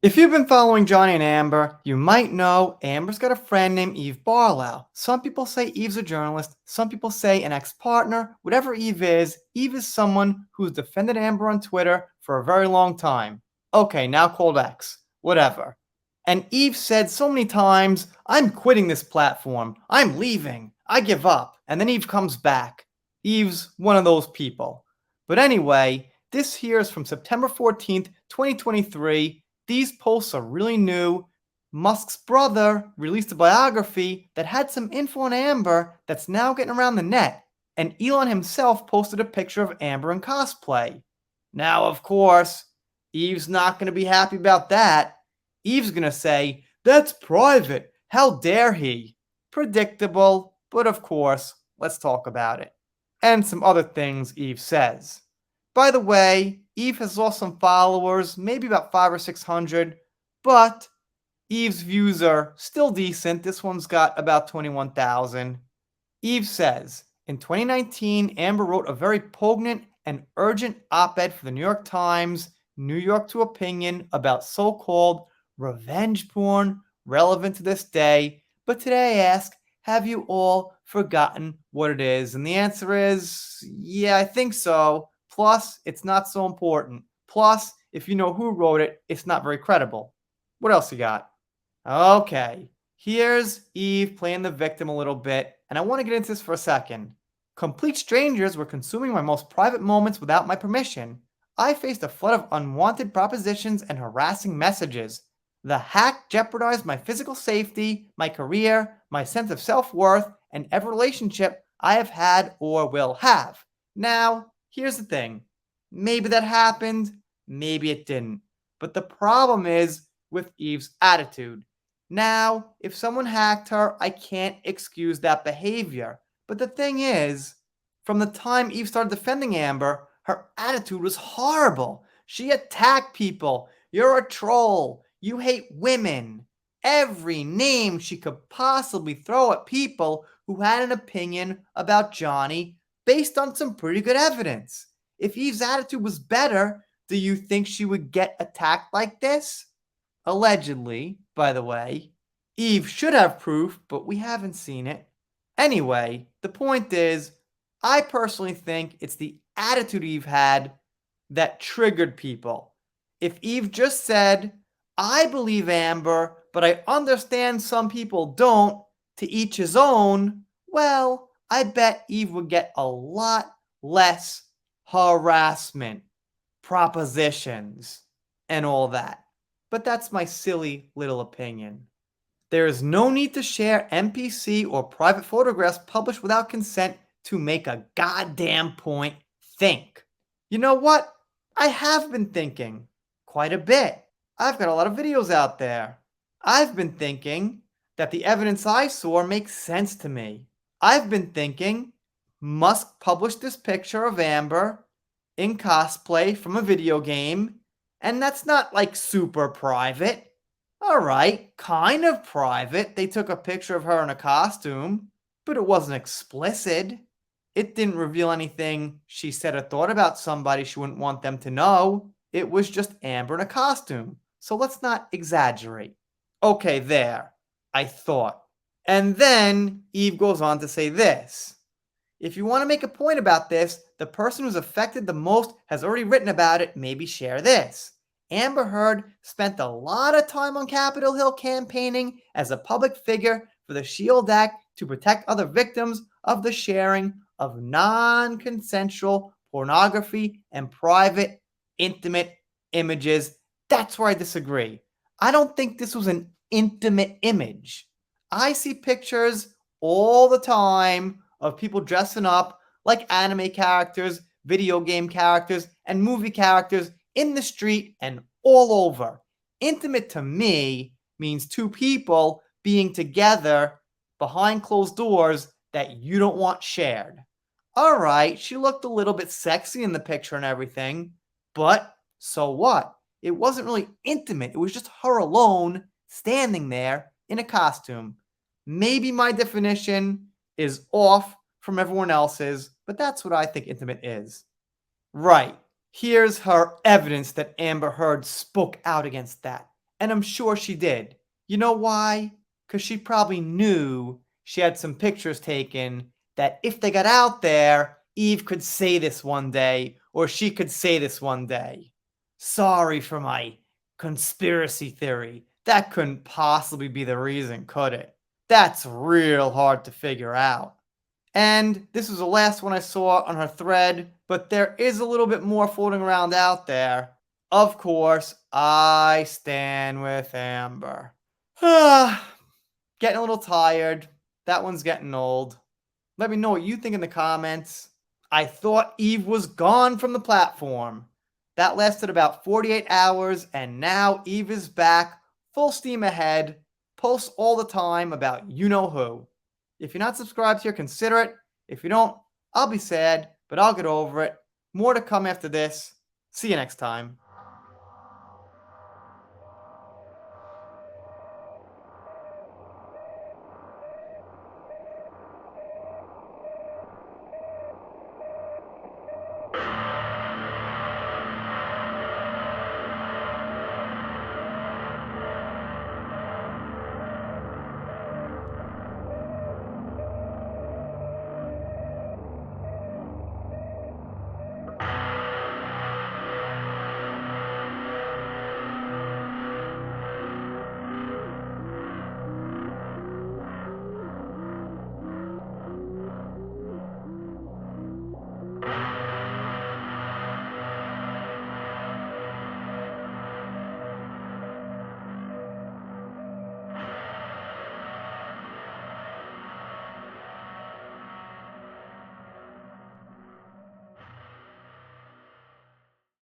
If you've been following Johnny and Amber, you might know Amber's got a friend named Eve Barlow. Some people say Eve's a journalist, some people say an ex-partner. Whatever Eve is someone who's defended Amber on Twitter for a very long time. Okay, now called ex. Whatever. And Eve said so many times, I'm quitting this platform. I'm leaving. I give up. And then Eve comes back. Eve's one of those people. But anyway, this here is from September 14th, 2023. These posts are really new. Musk's brother released a biography that had some info on Amber that's now getting around the net. And Elon himself posted a picture of Amber in cosplay. Now, of course, Eve's not going to be happy about that. Eve's going to say, that's private. How dare he? Predictable, but of course, let's talk about it. And some other things Eve says. By the way, Eve has lost some followers, maybe about 500 or 600, but Eve's views are still decent. This one's got about 21,000. Eve says, in 2019, Amber wrote a very poignant and urgent op-ed for the New York Times, New York to Opinion, about so-called revenge porn relevant to this day. But today I ask, have you all forgotten what it is? And the answer is, yeah, I think so. Plus, it's not so important. Plus, if you know who wrote it, it's not very credible. What else you got? Okay, here's Eve playing the victim a little bit, and I want to get into this for a second. Complete strangers were consuming my most private moments without my permission. I faced a flood of unwanted propositions and harassing messages. The hack jeopardized my physical safety, my career, my sense of self-worth, and every relationship I have had or will have. Now, here's the thing. Maybe that happened, maybe it didn't. But the problem is with Eve's attitude. Now, if someone hacked her, I can't excuse that behavior. But the thing is, from the time Eve started defending Amber, her attitude was horrible. She attacked people. You're a troll. You hate women. Every name she could possibly throw at people who had an opinion about Johnny based on some pretty good evidence. If Eve's attitude was better, do you think she would get attacked like this? Allegedly, by the way. Eve should have proof, but we haven't seen it. Anyway, the point is, I personally think it's the attitude Eve had that triggered people. If Eve just said, I believe Amber, but I understand some people don't, to each his own, well, I bet Eve would get a lot less harassment, propositions, and all that. But that's my silly little opinion. There is no need to share NPC or private photographs published without consent to make a goddamn point. Think. You know what? I have been thinking quite a bit. I've got a lot of videos out there. I've been thinking that the evidence I saw makes sense to me. I've been thinking Musk published this picture of Amber in cosplay from a video game, and that's not like super private. Alright, kind of private. They took a picture of her in a costume, but it wasn't explicit. It didn't reveal anything she said or thought about somebody she wouldn't want them to know. It was just Amber in a costume. So let's not exaggerate. Okay, there. I thought. And then Eve goes on to say this. If you want to make a point about this, the person who's affected the most has already written about it. Maybe share this. Amber Heard spent a lot of time on Capitol Hill campaigning as a public figure for the SHIELD Act to protect other victims of the sharing of non-consensual pornography and private, intimate images. That's where I disagree. I don't think this was an intimate image. I see pictures all the time of people dressing up like anime characters, video game characters, and movie characters in the street and all over. Intimate to me means two people being together behind closed doors that you don't want shared. Alright, she looked a little bit sexy in the picture and everything, but so what? It wasn't really intimate. It was just her alone standing there in a costume. Maybe my definition is off from everyone else's, but that's what I think intimate is. Right. Here's her evidence that Amber Heard spoke out against that. And I'm sure she did. You know why? Because she probably knew she had some pictures taken that if they got out there, Eve could say this one day, or she could say this one day. Sorry for my conspiracy theory. That couldn't possibly be the reason, could it? That's real hard to figure out. And this was the last one I saw on her thread, but there is a little bit more floating around out there. Of course, I stand with Amber. Getting a little tired. That one's getting old. Let me know what you think in the comments. I thought Eve was gone from the platform. That lasted about 48 hours, and now Eve is back, full steam ahead, posts all the time about you know who. If you're not subscribed here, consider it. If you don't, I'll be sad, but I'll get over it. More to come after this. See you next time.